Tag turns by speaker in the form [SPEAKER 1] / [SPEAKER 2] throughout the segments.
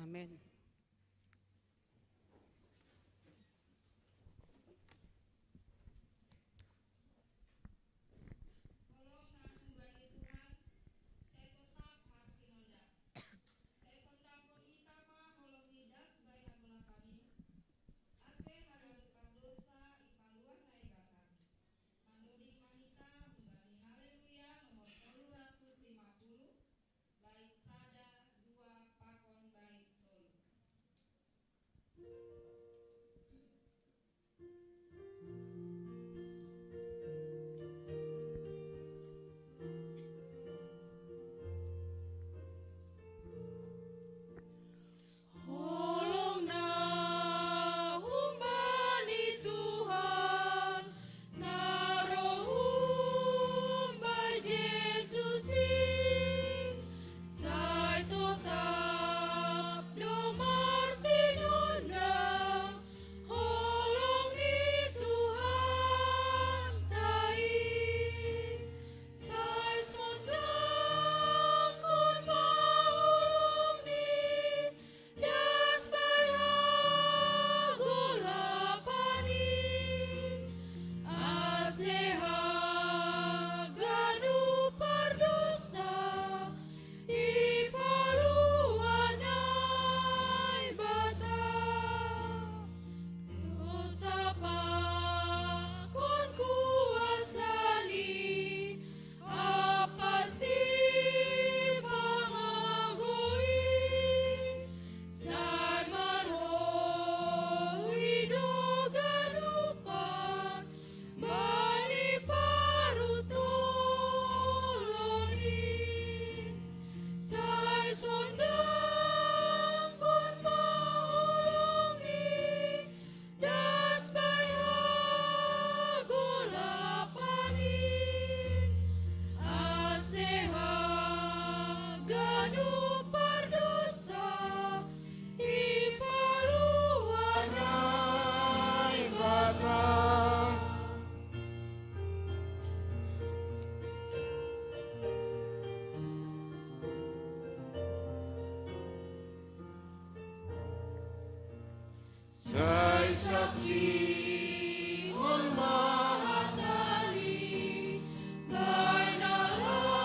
[SPEAKER 1] Amin.
[SPEAKER 2] Sai saksi on mahatali, bainalah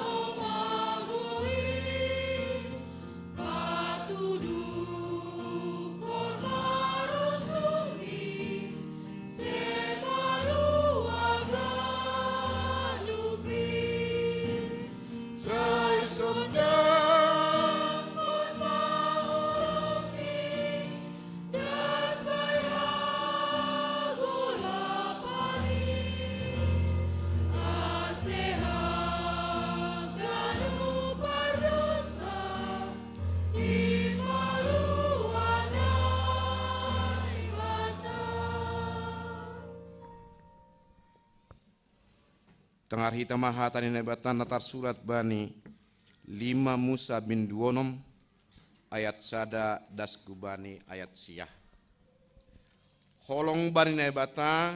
[SPEAKER 2] omaguin, patudu kon marusumi, semaluagan dupin, sai sondang
[SPEAKER 3] Tengar hita mahatan ini batan natar surat bani 5 Musa bin Duonom ayat sada das kubani ayat siyah. Holong bani na bata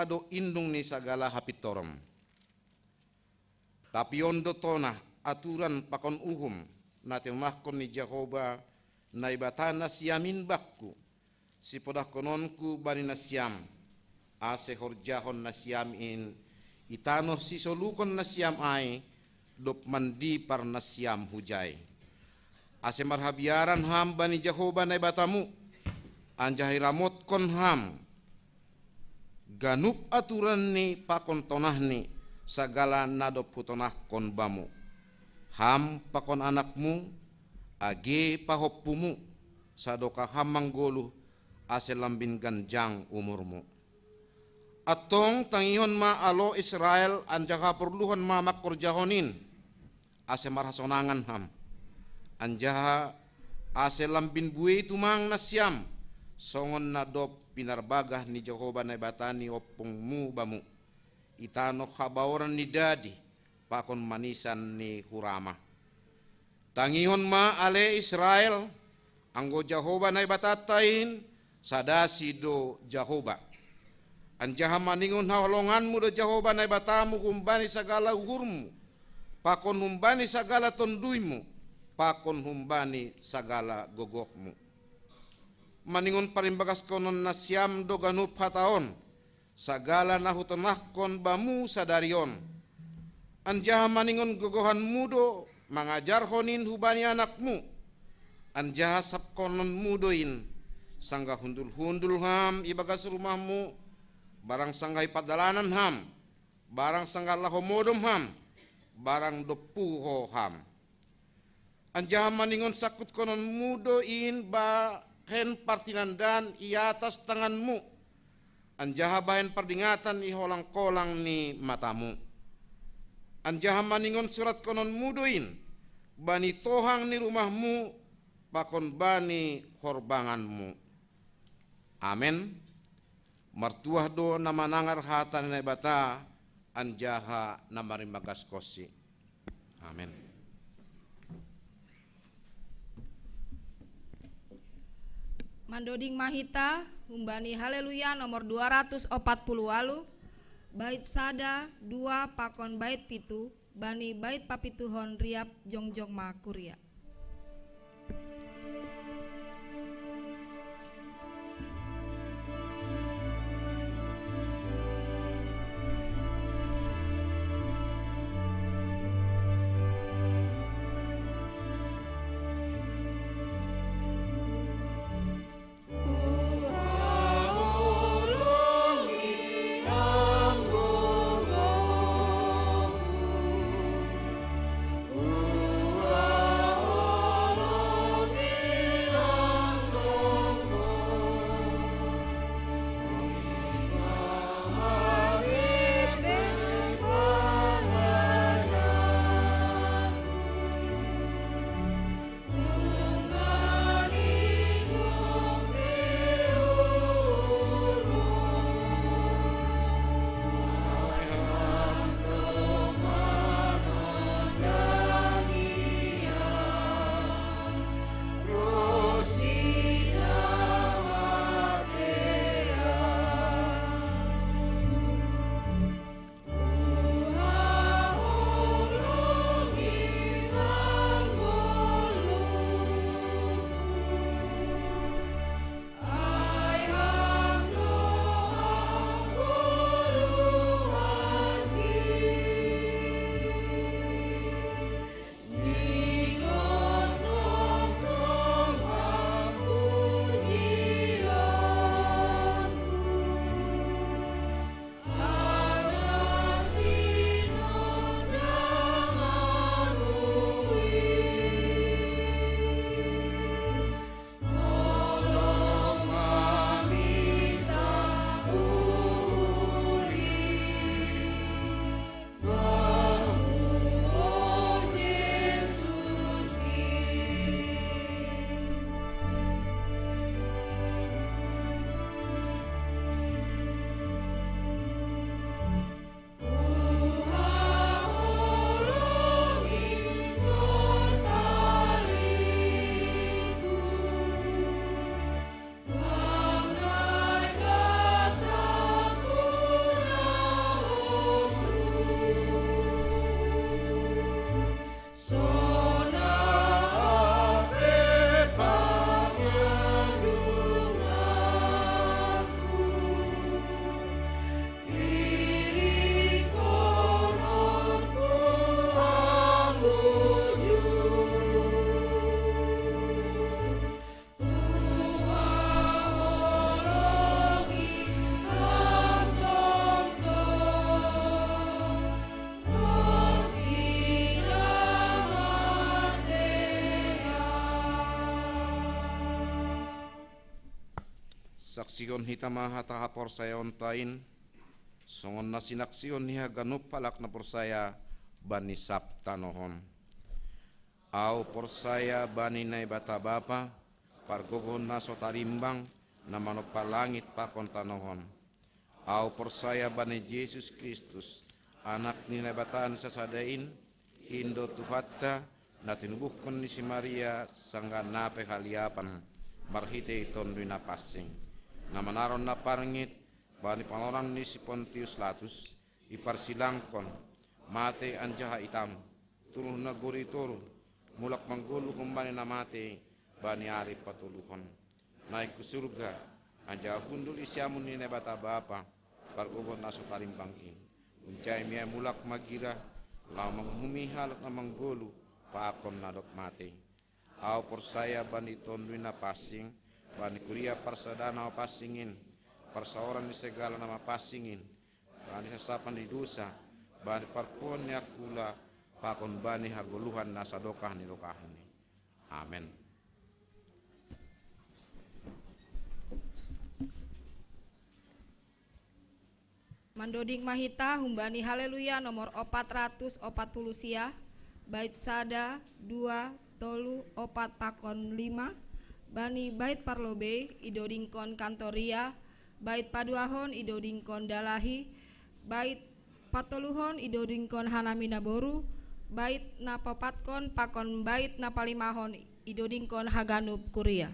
[SPEAKER 3] do indung ni sagala hapitorom. Tapi ondo tona aturan pakon uhum natin mahkon ni Jehovah na ibata na siyamin bakku si podah kononku bani na siyam. Ase horjahon na siyam in itano si solukon na siyam ay dop mandi par na siyam hujay. Ase marhabiaran ham bani Jehovah na ibatamu anjahi ramot kon ham ganup aturan ni pakon tonah ni sagala nadop putonah kon bamu ham pakon anakmu age pahoppumu sadoka ham manggolu ase lambin ganjang umurmu. Atong tangihon ma alo Israel anjaha perluhon ma makorjahonin ase marhasonangan ham anjaha ase lambin buwe tumang nasyam songon nadop pinarbagah ni Jehovah na batani opongmu bamu itano khabaoran ni dadi pakon manisan ni hurama tangihon ma ale Israel anggo Jehovah na batatain sadasi do Jehovah anjaha maningon haholonganmu do Jehovah na batamu kumbani sagala uhurmu pakon humbani sagala tonduimu pakon humbani sagala gogohmu. Maningon parimbagas konon na siyam do ganup hataon, sagala nahutonahkon bamu sadarion. Anjaha maningon gogohan mudo, mangajar honin hubani anakmu. Anjaha sapkonon mudoin, sangga hundul-hundul ham ibagas rumahmu, barang sanggai padalanan ham, barang sangga lahomodom ham, barang dopuho ham. Anjaha maningon sakut konon mudoin ba hen partinandan i atas tanganmu. Anjaha bahen pardingatan i holang-kolang ni matamu. Anjaha maningon surat konon mudoin bani tohang ni rumahmu pakon bani horbanganmu. Amen. Martuah do na manangar hatan na bata anjaha na marimagas kosi. Amen.
[SPEAKER 1] Mandoding Mahita, humbani haleluya nomor 248 bait sada 2 pakon bait pitu bani bait papituhon riap jongjong makuria.
[SPEAKER 3] Saksiyon hitama hataha porsaya ontain, songon na sinaksiyon niya ganup palak na porsaya bani saptanohon. Au porsaya bani na ibata bapa, pargogon na sotarimbang na manopalangit pa kontanohon. Au porsaya bani Jesus Kristus, anak ni nabataan sa sadain, indo tuhatta na tinubuhkon ni si Maria sangga nape haliapan, marhite iton na passing. Na manaron na parngit, bani panoran ni si Pontius Latus, iparsilangkon, mate anjaha itam, turun na guri turu, mulak manggulu kumbani namate bani ari patuluhon naik ke surga anja hundul isyamun ni nebata bapa bargogon naso talimbangin uncai mia mulak magira lau menghumi halak na manggulu pakon nadok mate au persaya bani tondui na pasing bani kuria parsadana pasingin perseoran di segala nama pasingin bani sasapan di dosa bani parpon yakula pakon bani hagoluhan nasa dokah ni dokahni amin.
[SPEAKER 1] Mandoding Mahita humbani haleluya nomor 440 sia bait sada 2 tolu 4 pakon 5 bani bait parlobe idodingkon kantoria bait paduahon idodingkon dalahi bait patoluhon idodingkon hanamina boru bait napapatkon pakon bait napalimahon idodingkon haganub kuria.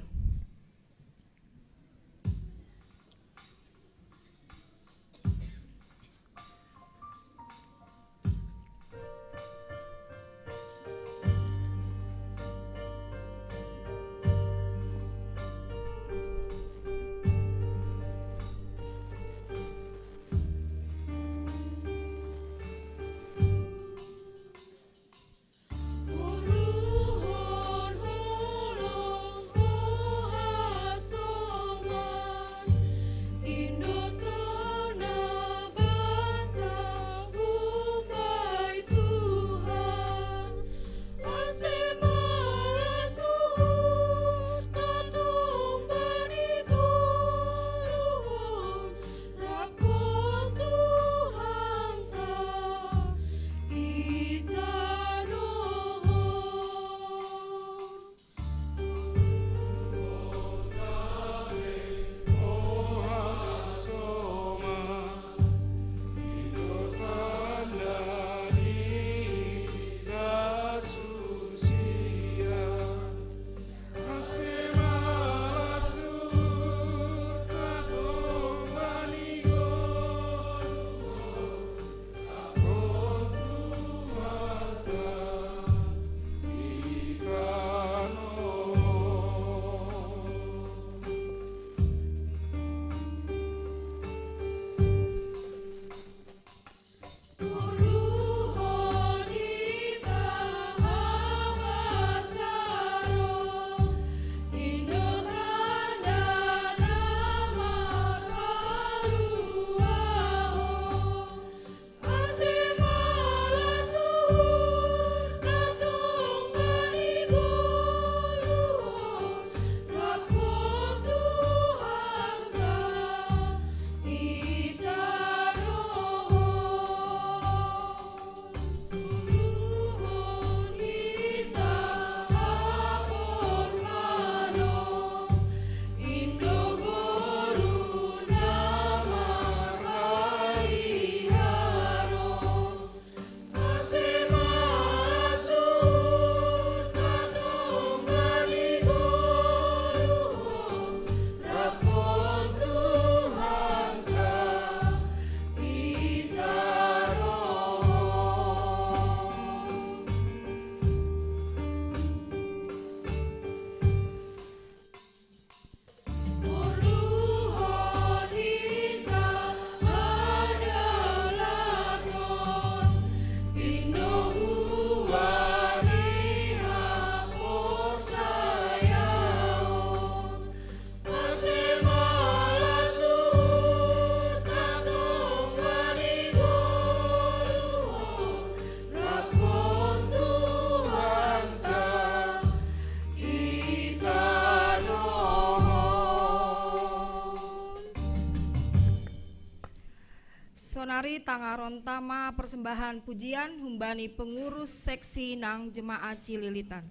[SPEAKER 1] Sonari Tangaron Tama persembahan pujian humbani pengurus seksi nang jemaat Cililitan.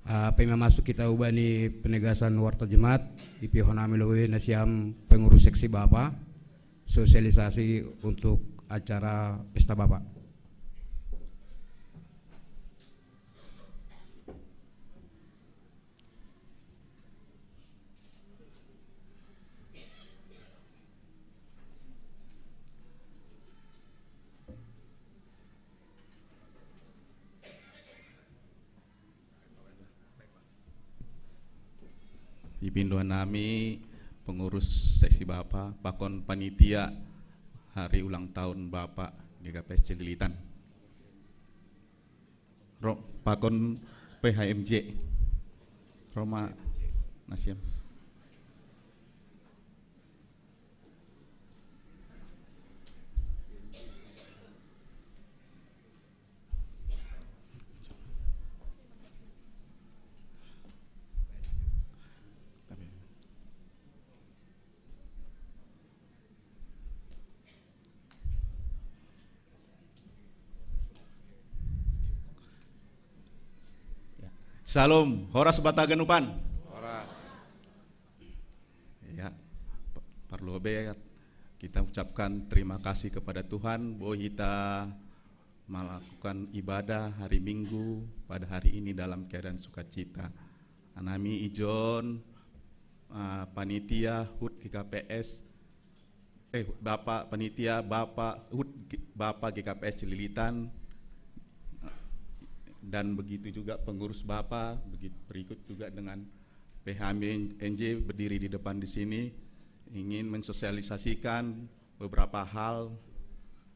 [SPEAKER 4] Pema masuk kita ubani penegasan warta jemaat ipi honami lowe nasiam pengurus seksi Bapak sosialisasi untuk acara pesta Bapak.
[SPEAKER 5] Ipinduan nami pengurus seksi Bapak, pakon panitia hari ulang tahun Bapak GKPS Celilitan. Pakon PHMJ Roma Nasiam. Salam, horas bataganupan.
[SPEAKER 3] Horas.
[SPEAKER 5] Ya, parlobe kita ucapkan terima kasih kepada Tuhan bahwa kita melakukan ibadah hari Minggu pada hari ini dalam keadaan sukacita. Anami ijon panitia HUT GKPS Bapak panitia Bapak HUT Bapak GKPS Celilitan, dan begitu juga pengurus Bapak, begitu berikut juga dengan PHMJ berdiri di depan di sini ingin mensosialisasikan beberapa hal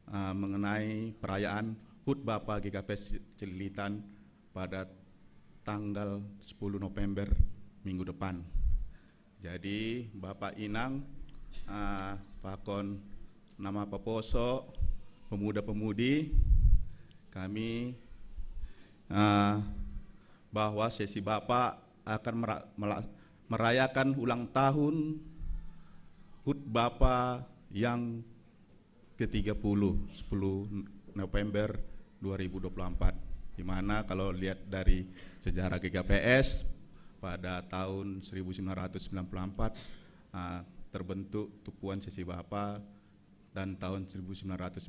[SPEAKER 5] mengenai perayaan HUT Bapak GKPS Celilitan pada tanggal 10 November minggu depan. Jadi Bapak Inang, pakon nama Paposo, pemuda-pemudi, kami bahwa sesi Bapak akan merayakan ulang tahun HUT Bapak yang ke-30 10 November 2024, di mana kalau lihat dari sejarah GKPS pada tahun 1994 terbentuk Tupuan Sesi Bapak, dan tahun 1995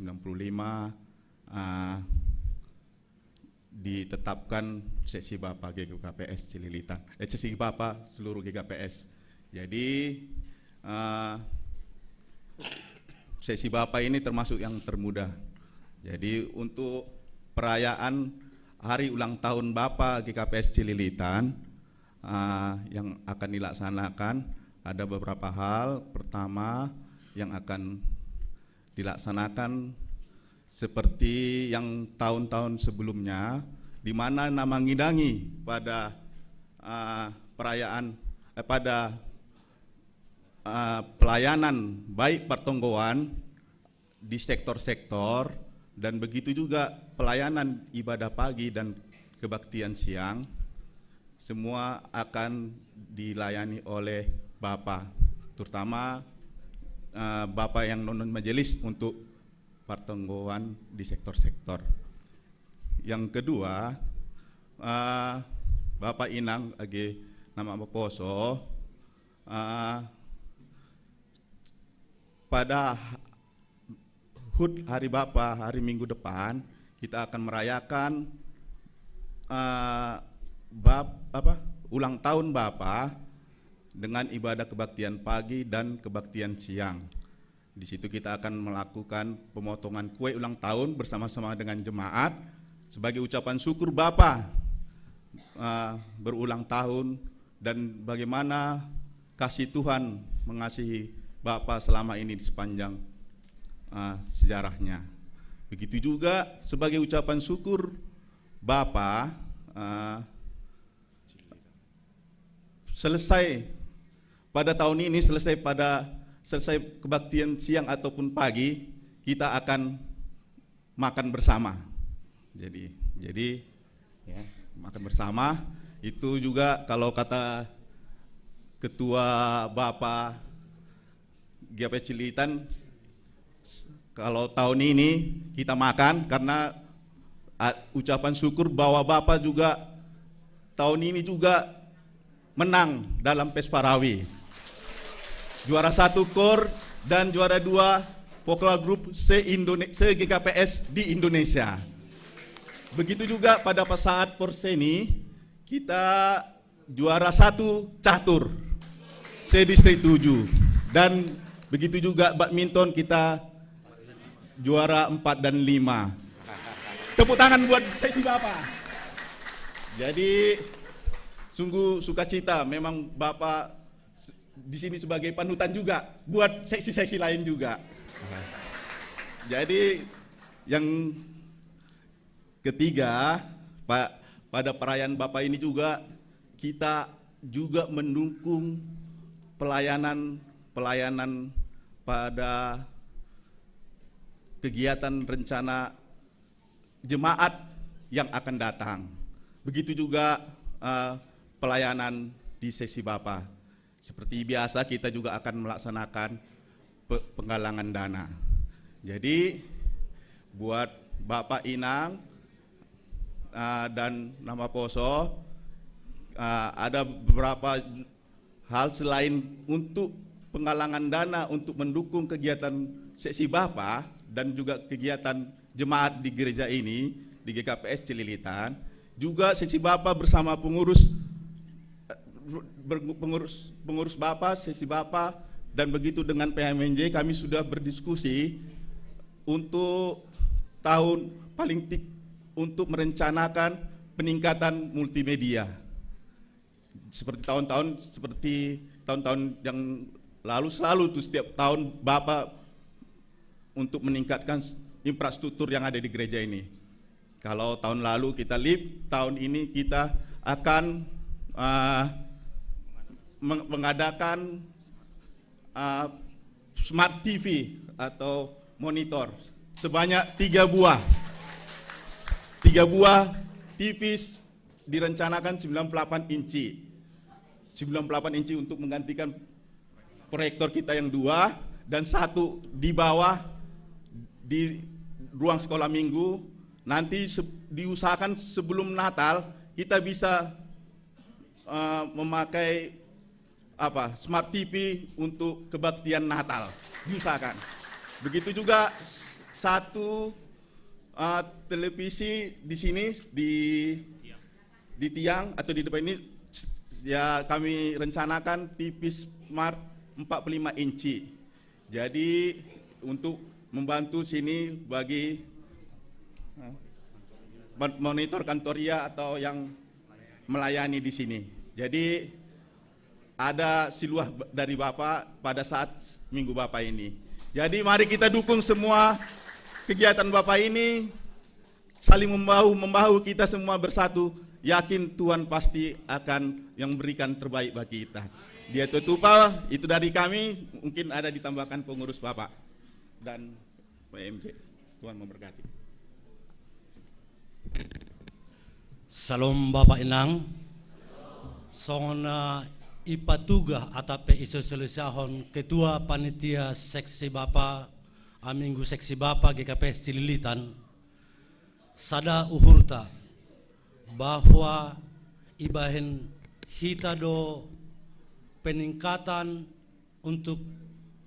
[SPEAKER 5] ditetapkan Sesi Bapak GKPS Celilitan, Sesi Bapak seluruh GKPS. Jadi Sesi Bapak ini termasuk yang termuda. Jadi untuk perayaan hari ulang tahun Bapak GKPS Celilitan yang akan dilaksanakan ada beberapa hal. Pertama, yang akan dilaksanakan seperti yang tahun-tahun sebelumnya, di mana nama ngidangi pada perayaan pada pelayanan baik pertonggoan di sektor-sektor, dan begitu juga pelayanan ibadah pagi dan kebaktian siang, semua akan dilayani oleh Bapak, terutama Bapak yang non majelis untuk pertonggoan di sektor-sektor. Yang kedua, Bapak Inang age nama Paposo, pada HUT hari Bapak hari Minggu depan kita akan merayakan ulang tahun Bapak dengan ibadah kebaktian pagi dan kebaktian siang. Di situ kita akan melakukan pemotongan kue ulang tahun bersama-sama dengan jemaat sebagai ucapan syukur Bapak berulang tahun dan bagaimana kasih Tuhan mengasihi Bapak selama ini di sepanjang sejarahnya. Begitu juga sebagai ucapan syukur Bapak selesai pada tahun ini, selesai kebaktian siang ataupun pagi, kita akan makan bersama. Jadi ya, makan bersama itu juga kalau kata Ketua Bapak GKPS Celilitan, kalau tahun ini kita makan karena ucapan syukur bahwa Bapak juga tahun ini juga menang dalam PES Parawi. Juara 1 KOR dan juara 2 vokal grup se-GKPS di Indonesia. Begitu juga pada saat Porseni kita juara 1 catur se-distrik 7. Dan begitu juga badminton kita juara 4 dan 5. Tepuk tangan buat seksi Bapak. Jadi sungguh sukacita, memang Bapak di sini sebagai panutan juga buat seksi-seksi lain juga. Jadi yang ketiga, pada perayaan Bapak ini juga kita juga mendukung pelayanan pada kegiatan rencana jemaat yang akan datang. Begitu juga pelayanan di sesi Bapak. Seperti biasa kita juga akan melaksanakan penggalangan dana. Jadi buat Bapak Inang dan nama Poso ada beberapa hal selain untuk penggalangan dana untuk mendukung kegiatan seksi Bapak dan juga kegiatan jemaat di gereja ini di GKPS Celilitan, juga seksi Bapak bersama pengurus Bapak, seksi Bapak, dan begitu dengan PMNJ kami sudah berdiskusi untuk untuk merencanakan peningkatan multimedia. Seperti tahun-tahun yang lalu selalu tuh setiap tahun Bapak untuk meningkatkan infrastruktur yang ada di gereja ini. Kalau tahun lalu kita LIP, tahun ini kita akan mengadakan smart TV atau monitor sebanyak 3 buah. 3 buah TV direncanakan 98 inci. 98 inci untuk menggantikan proyektor kita yang 2 dan 1 di bawah di ruang sekolah minggu. Nanti diusahakan sebelum Natal kita bisa memakai smart TV untuk kebaktian Natal, diusahakan. Begitu juga 1 televisi di sini di tiang atau di depan ini ya kami rencanakan TV smart 45 inci. Jadi untuk membantu sini bagi monitor kantoria atau yang melayani di sini. Jadi ada siluah dari Bapak pada saat Minggu Bapak ini. Jadi mari kita dukung semua kegiatan Bapak ini, saling membahu kita semua bersatu. Yakin Tuhan pasti akan yang memberikan terbaik bagi kita. Dia tutupa, itu dari kami, mungkin ada ditambahkan pengurus Bapak dan PMJ. Tuhan memberkati.
[SPEAKER 6] Salam Bapak Inang, songona ipatuga atape isosialisahon Ketua Panitia Seksi Bapak Minggu Seksi Bapak GKPS Celilitan, sada uhurta bahwa ibahen hita do peningkatan untuk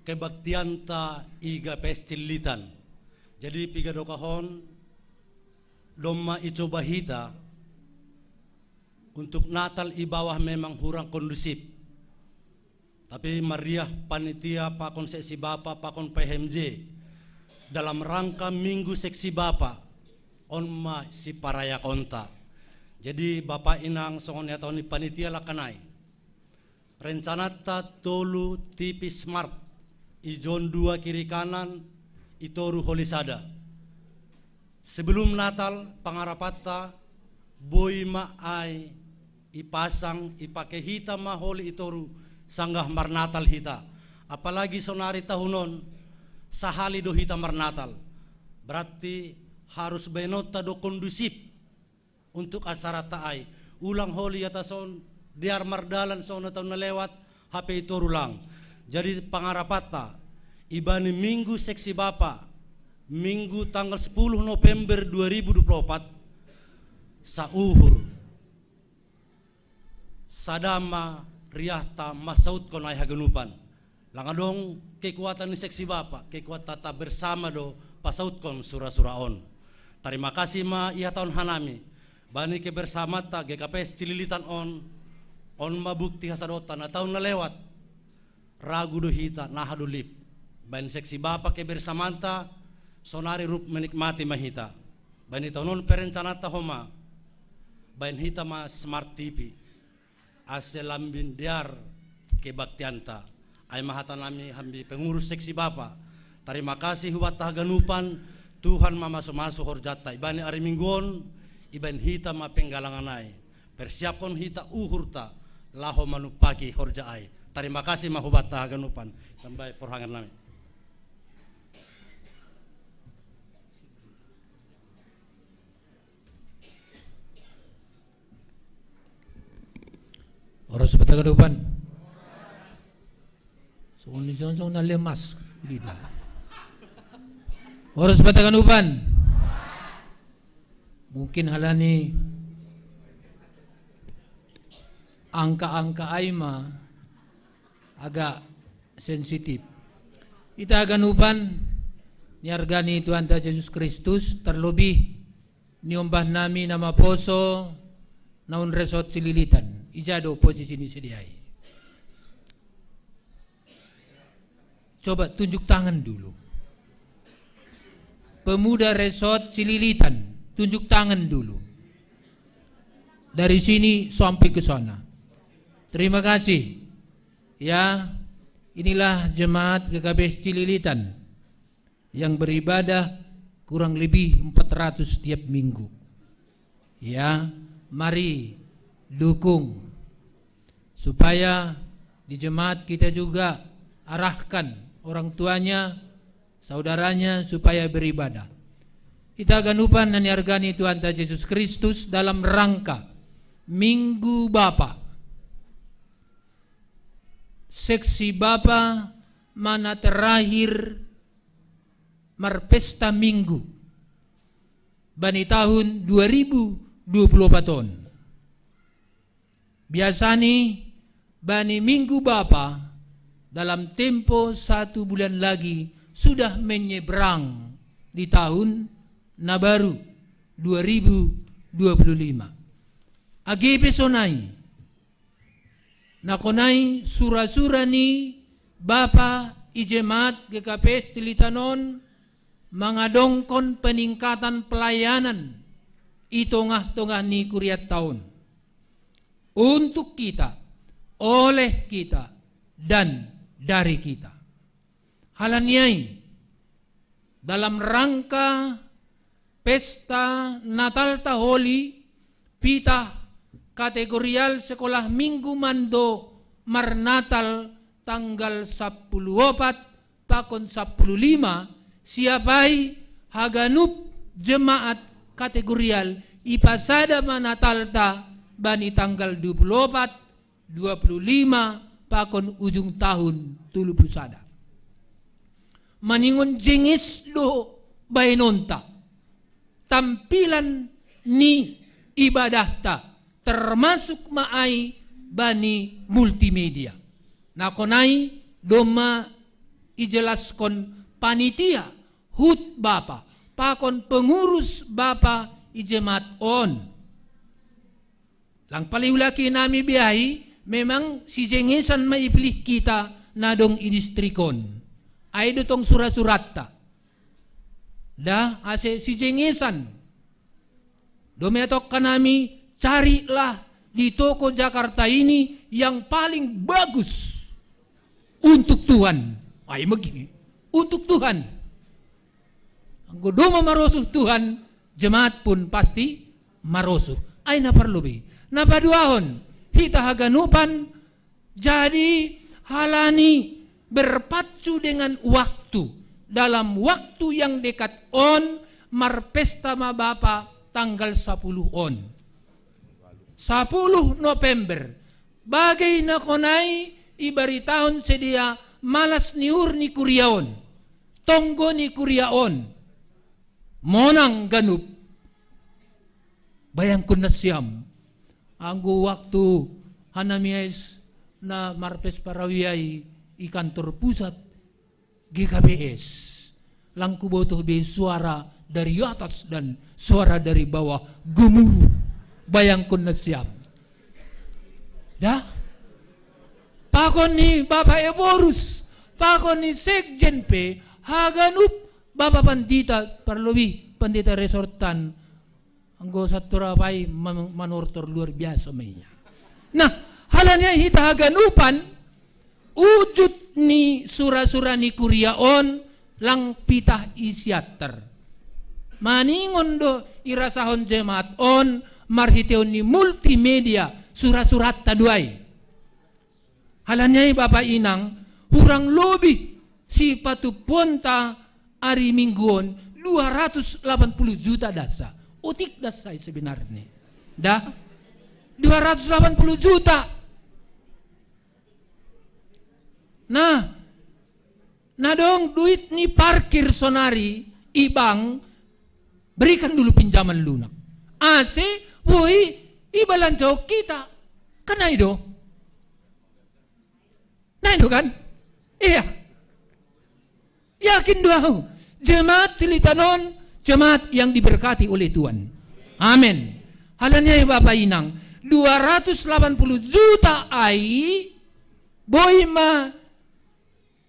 [SPEAKER 6] kebaktian ta GKPS Celilitan. Jadi piga do kahon domma icoba hita untuk Natal i bawah memang kurang kondusif. Tapi Mariah panitia pakon seksi Bapak pakon PMJ dalam rangka Minggu Seksi Bapak onma si paraya konta. Jadi Bapak Inang songon atau ni panitia lakanai. Rencana ta tolu TV smart ijon 2 kiri kanan itoru holisada. Sebelum Natal pangarapata boy maai ipasang ipake hita maholi itoru sanggah marnatal hita. Apalagi sonari tahunon sahali do hita marnatal. Berarti harus benota do kondusif untuk acara taai. Ulang holi atason diar mardalan sona tahun lewat HP itoru lang. Jadi pangarapata ibani Minggu Seksi Bapak Minggu tanggal 10 November 2024 sauhur sadama riahta masaut kon ay haganupan. Langadong kekuatan ni seksi Bapa, kekuatan tata bersama do pasaut kon sura-suraon. Terima kasih ma iya tahun hanami. Bani kebersama ta GKPS Cililitan on mabukti hasadota na tahun na lewat. Ragu do hita nahadulip. Bani seksi Bapa kebersamanta sonari rup menikmati mahita. Bani tahun perencanata homa. Bani hita ma smart TV. Aselambin diar kebaktianta. Ay mahatanami hambi pengurus seksi Bapa. Terima kasih buat tahaganupan Tuhan mamaso-maso horjata. Ibani ari mingguon iban hita ma penggalanganay. Persiapon hita uhurta laho manupagi horjaay. Terima kasih mahubat tahaganupan. Sampai porhangan nami.
[SPEAKER 7] Oras pataganupan. Soon na lemas. Oras pataganupan. Mungkin halani angka-angka ay agak sensitif. Itaganupan niargani Tuhan Yesus Kristus terlebih niombah nami nama poso naun resort Cililitan. Ijado posisi ini sediai. Coba tunjuk tangan dulu. Pemuda resort Cililitan, tunjuk tangan dulu. Dari sini sampai ke sana. Terima kasih. Ya, inilah jemaat GKPS Cililitan yang beribadah kurang lebih 400 setiap minggu. Ya, mari dukung supaya di jemaat kita juga arahkan orang tuanya, saudaranya supaya beribadah. Kita ganupan dan niargani Tuhan Yesus Kristus dalam rangka Minggu Bapa. Seksi Bapa mana terakhir marpesta Minggu bani tahun 2024 tahun. Biasanya bani Minggu Bapa dalam tempo 1 bulan lagi sudah menyeberang di tahun Nabaru 2025. Agi pesonai nakonai sura-sura ni Bapa Ijemat GKPS Cilitanon mengadongkon peningkatan pelayanan itongah-tongah ni kuriat tahun untuk kita, oleh kita, dan dari kita. Halaniai dalam rangka pesta Natal Taholi pita kategorial sekolah Minggu Mando Marnatal tanggal 14 pakon 15 siapai haganup jemaat kategorial ipasada manatalta bani tanggal 24 25 pakon ujung tahun 31. Maningon jengis do bainonta tampilan ni ibadahta termasuk maai bani multimedia. Nakonai doma ijelaskon panitia hut Bapa pakon pengurus Bapa ijemat on. Lang paliulaki nami biayi memang si jengesan maipilih kita nadong idistrikon. Ay dotong surat-surat ta. Dah ase si jengesan. Dometok kanami carilah di toko Jakarta ini yang paling bagus untuk Tuhan. Ay magi untuk Tuhan. Anggo doma marosuh Tuhan, jemaat pun pasti marosuh. Ay naparlubi. Napaduahon hita haganupan jadi halani berpacu dengan waktu dalam waktu yang dekat on marpesta ma Bapa tanggal 10 on 10 November bagai nakonai ibari tahun sedia malas niur ni kuriaon tonggo ni kuriaon monang ganup bayangkun na siyam anggo waktu hanamiais na marpes parawiyay i kantor pusat GKBS. Langku botoh be suara dari atas dan suara dari bawah gemuruh. Bayangkan na siap. Dah? Pakon ni Bapak Eborus, pakon ni Sekjen P, haganup Bapak Pandita Parlobi, Pandita Resortan, anggo saturapai manortor luar biasa mainnya. Nah, halanya hita haganupan, wujud ni sura-sura ni kuriaon, lang pitah isyater. Maningon do irasahon jemaat on, marhiteon ni multimedia, surat-surat taduai. Halanya Bapak Inang, hurang lobi si patuponta hari mingguon 280 juta dasa. Utik dasa sebenarnya. Dah 280 juta. Nah dong duit ni parkir sonari ibang berikan dulu pinjaman lunak. Ase, woi, ibalanjau kita. Karena itu. Nah itu kan? Iya. Yakin doa. Jemaat Cilitanon, jemaat yang diberkati oleh Tuhan. Amin. Halanya Bapak Inang, 280 juta ai boy ma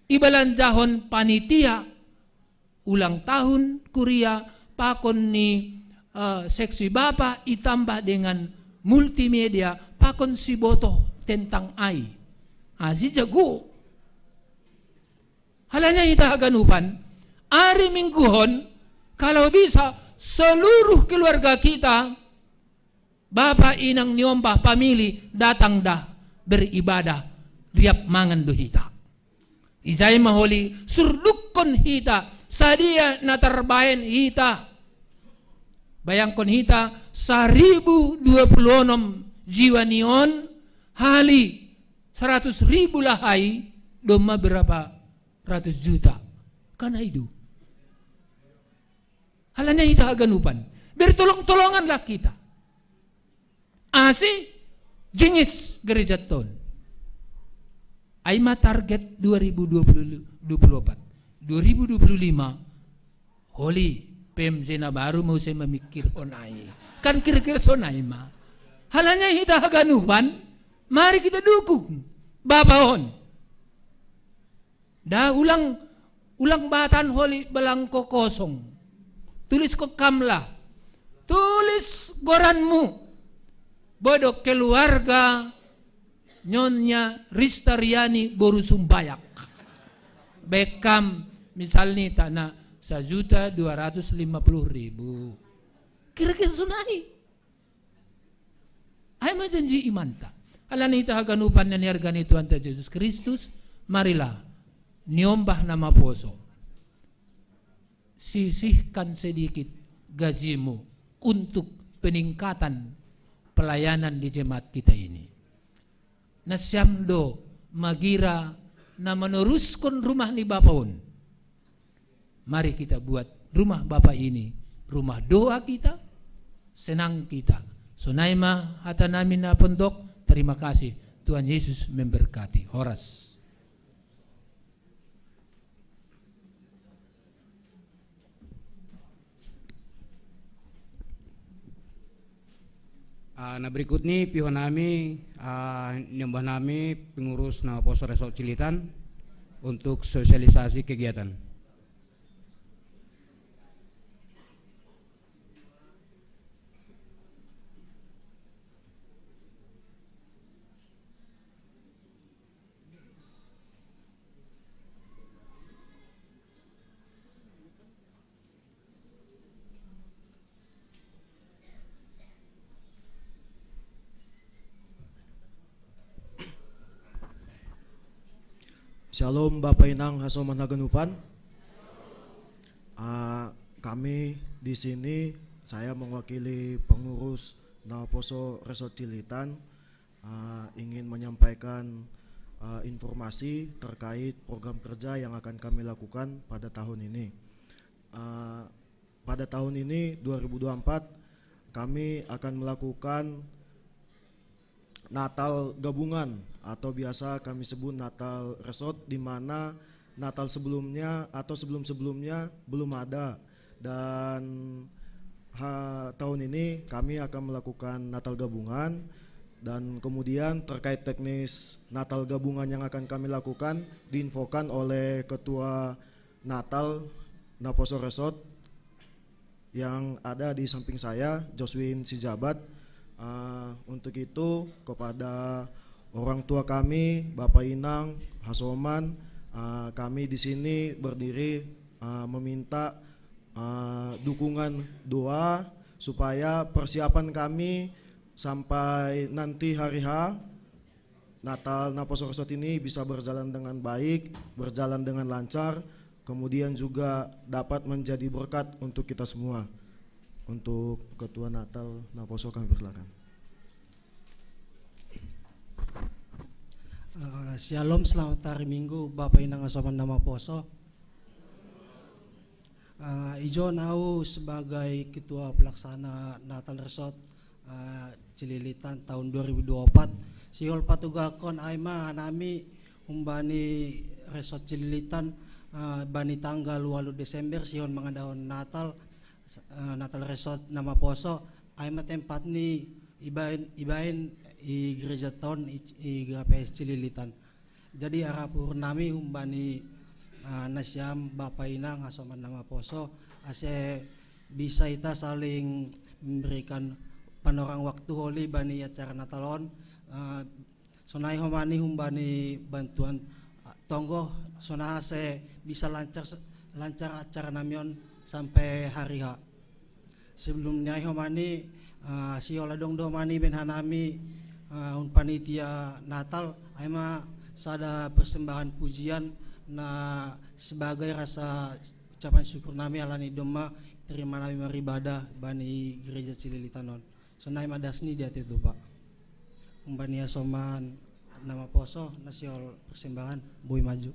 [SPEAKER 7] ibalanjahon panitia ulang tahun kuria pakon ni seksi Bapak ditambah dengan multimedia pakon si botoh tentang ai. Si jago. Halanya kita aganupan, hari mingguhon, kalau bisa seluruh keluarga kita, Bapak Inang nyombah pamili datang dah beribadah riap mangan do hita. Izay maholi surdukon hita, sadia na terbain hita. Bayangkon hita 1026 jiwa nion hali 100.000 lahai doma berapa ratus juta. Karena itu. Halanya kita aganupan. Bertolong-tolonganlah kita. Asi jengis gereja ton. Aima target 2024. 2025 Holi PMJ na baru mau saya memikir onai. Kan kira-kira sonai mah. Halanya kita aganupan. Mari kita dukung. Bapaon. Dah ulang batan holi belangko kosong. Tulis ko kamla. Tulis goranmu. Bodok keluarga Nyonya Ristariani Boru Sumbayak. Bekam misalnya tanah 1.250.000. Kira-kira sunai. Ay majanji imanta. Alan ita haganupan na niargani Tuhan Yesus Kristus, marilah niombah nama poso. Sisihkan sedikit gajimu untuk peningkatan pelayanan di jemaat kita ini. Nasyamdo magira na meneruskan rumah ni Bapaon. Mari kita buat rumah Bapa ini rumah doa kita, senang kita. Sonaima hata namin na pondok. Terima kasih. Tuhan Yesus memberkati. Horas.
[SPEAKER 4] Nah berikut nih pihon nami nyembah nami pengurus na Poso Resort Cilitan untuk sosialisasi kegiatan.
[SPEAKER 8] Shalom Bapak Inang Hasoman Haganupan. Kami di sini saya mewakili pengurus Poso Resort Cilitan ingin menyampaikan informasi terkait program kerja yang akan kami lakukan pada tahun ini. Pada tahun ini 2024 kami akan melakukan Natal gabungan atau biasa kami sebut Natal Resort, di mana Natal sebelumnya atau sebelum-sebelumnya belum ada, dan tahun ini kami akan melakukan Natal gabungan. Dan kemudian terkait teknis Natal gabungan yang akan kami lakukan diinfokan oleh Ketua Natal Naposo Resort yang ada di samping saya, Joswin Sijabat. Untuk itu kepada orang tua kami, Bapak Inang, Hasoman, kami di sini berdiri meminta dukungan doa supaya persiapan kami sampai nanti hari H Natal Naposo Resort ini bisa berjalan dengan baik, berjalan dengan lancar, kemudian juga dapat menjadi berkat untuk kita semua. Untuk Ketua Natal Naposo kami persilakan.
[SPEAKER 9] Shalom, selamat hari Minggu Bapak Inang Asoman Naposo. Ijo nau sebagai Ketua Pelaksana Natal Resort Cililitan tahun 2024. Siol patugakon aima nami umbani Resort Cililitan bani tanggal 8 Desember sion mengadakan Natal Resort Naposo. Aima tempat ni ibain i gereja tahun i GPS Cililitan. Jadi arah purnami umbani nasyam Bapak Inang Asoman Naposo ase bisa kita saling memberikan panorang waktu holi bani acara Natalon. Sonai homani humbani bantuan tonggo sona se bisa lancar acara namion sampai hari H. Sebelumnya homani si oladong domani ben hanami un panitia Natal aima sada persembahan pujian na sebagai rasa ucapan syukur nami alani doma terima nami maribadah bani gereja Cililitanon. Sonai madasni di hati itu Pak. Umbania soman Naposo nasiol persembahan boy maju.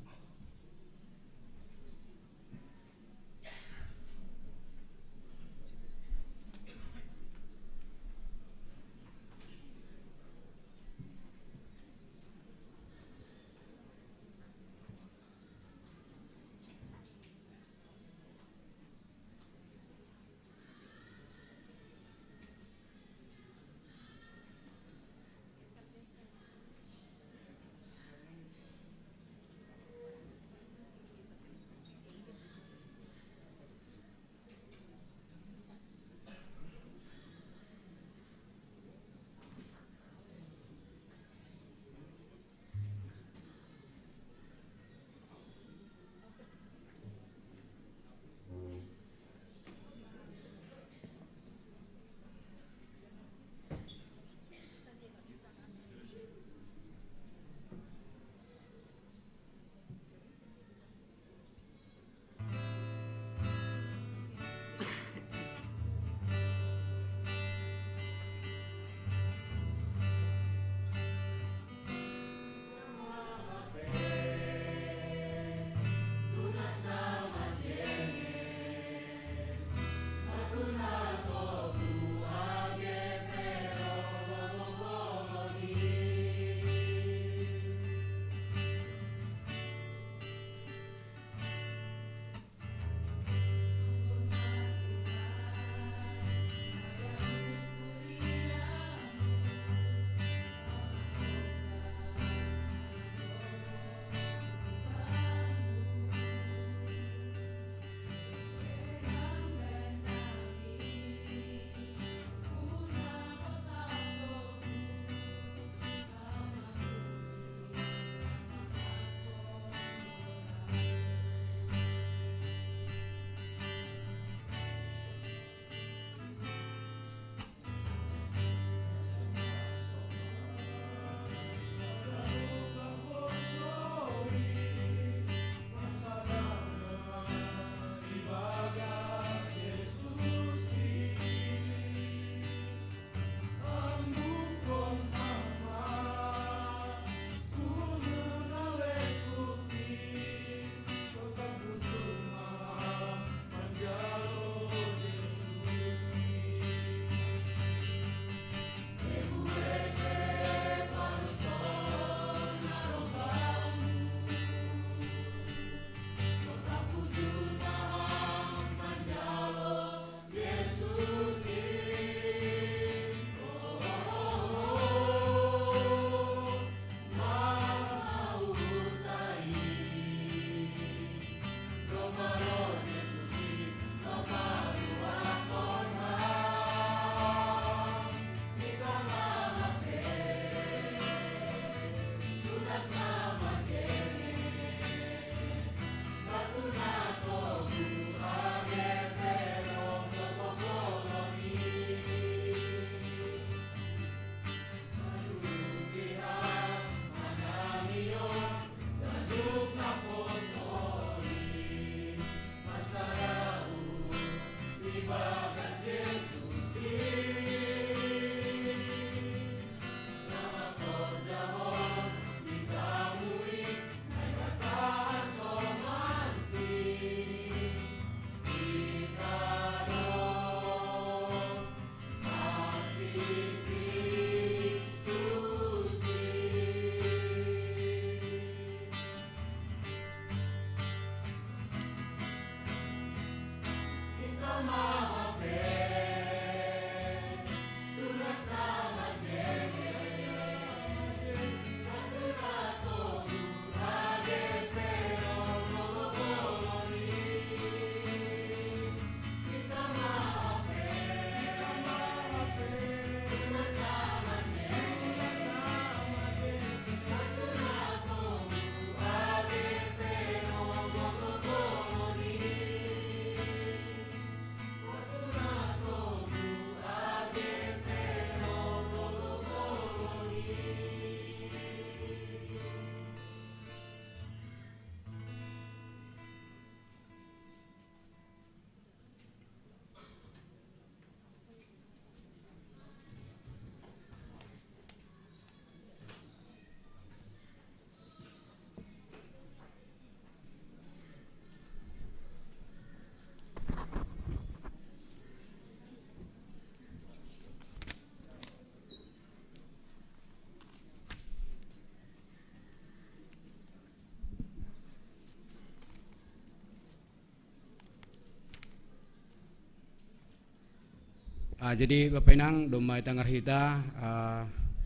[SPEAKER 4] Jadi Bapak Inang domai tangar hita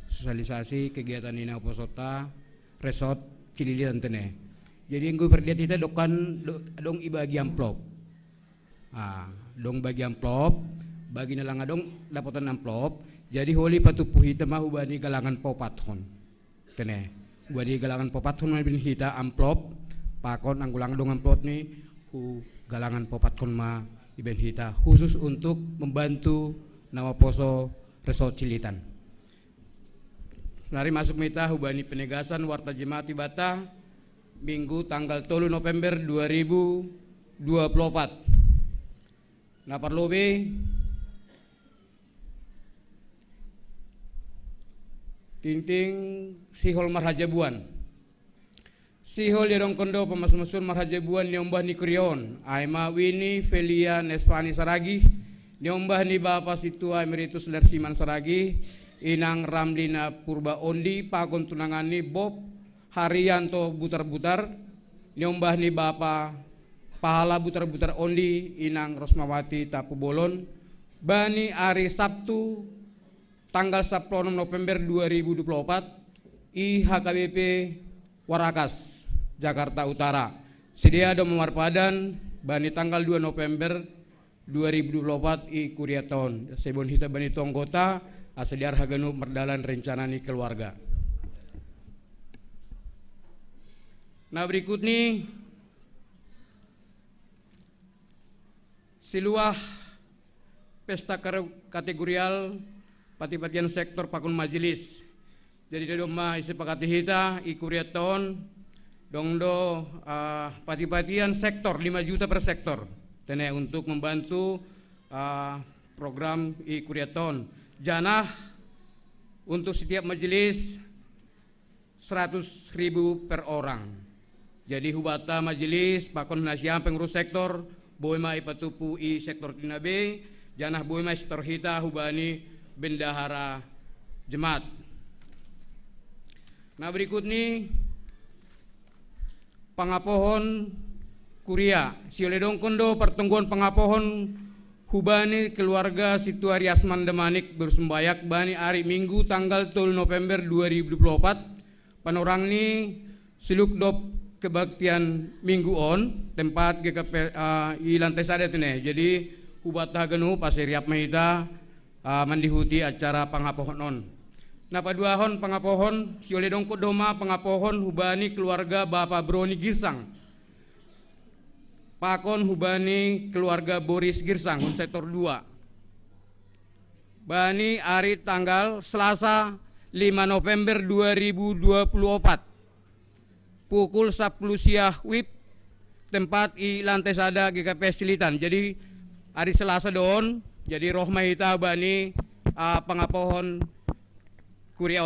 [SPEAKER 4] sosialisasi kegiatan ini posota resort Cililitan tene. Jadi gue perdiat kita dong ibagi amplop. Dong bagi amplop, bagi nalang dong dapatan amplop. Jadi holi patupuh hita mah ubani galangan popathon. Tene. Ubani galangan popathon mah bin hita amplop pakon anggulang dong amplop nih galangan popathon mah iben hita khusus untuk membantu Nawa Poso Resort Cililitan. Nari masuk mita hubani penegasan Warta Jemaat Ibata Minggu tanggal 3 November 2024. Naparlobe Tinting Sihol Marhajabuan. Sihol Yadong Kondo pemas-masun Marhajabuan nyombah ni Kurion. Aima Wini Felia Nespani Saragi. Nyombah ni Bapak Situa Emeritus Lersiman Saragi. Inang Ramlina Purba Ondi Pakon tunangani Bob Haryanto Butar-Butar. Nyombah ni Bapak Pahala Butar-Butar Ondi Inang Rosmawati Tapu Bolon. Bani hari Sabtu tanggal 10 November 2024 IHKBP Warakas Jakarta Utara. Sedia do memarpadan bani tanggal 2 November 2024 I Kuriaton. Sebon hita bani tonggota asediar haganu merdalan rencana ni keluarga. Nah berikut nih siluah pesta kategorial pati-patian sektor pakun majelis. Jadi doma isi pakati hita I Kuriaton dongdo pati-patian sektor 5 juta per sektor. Tene untuk membantu program I Kuriaton. Janah untuk setiap majelis 100.000 per orang. Jadi hubata majelis pakon nasiam pengurus sektor boima ipatupu I sektor tinabe janah boima sektor hita hubani bendahara jemaat. Nah berikut nih pangapohon Kuria Sioledong Kondo pertungguan pangapohon hubani keluarga Situari Asman Demanik bersumbayak bani hari Minggu tanggal 3 November 2024 panorang ni siluk dop kebaktian minggu on tempat GKP I lantai sada tene. Jadi hubata genu pasiriap mahita mandihuti acara pangapohon on. Nah paduahon pangapohon Sioledong Kodoma pangapohon hubani keluarga Bapak Broni Girsang. Pakon hubani keluarga Boris Girsang sektor 2. Bani hari tanggal Selasa 5 November 2024. Pukul 10 siang WIB tempat I lantai sada GKP Cililitan. Jadi hari Selasa don. Jadi rohmah hita bani pangapohon Kuria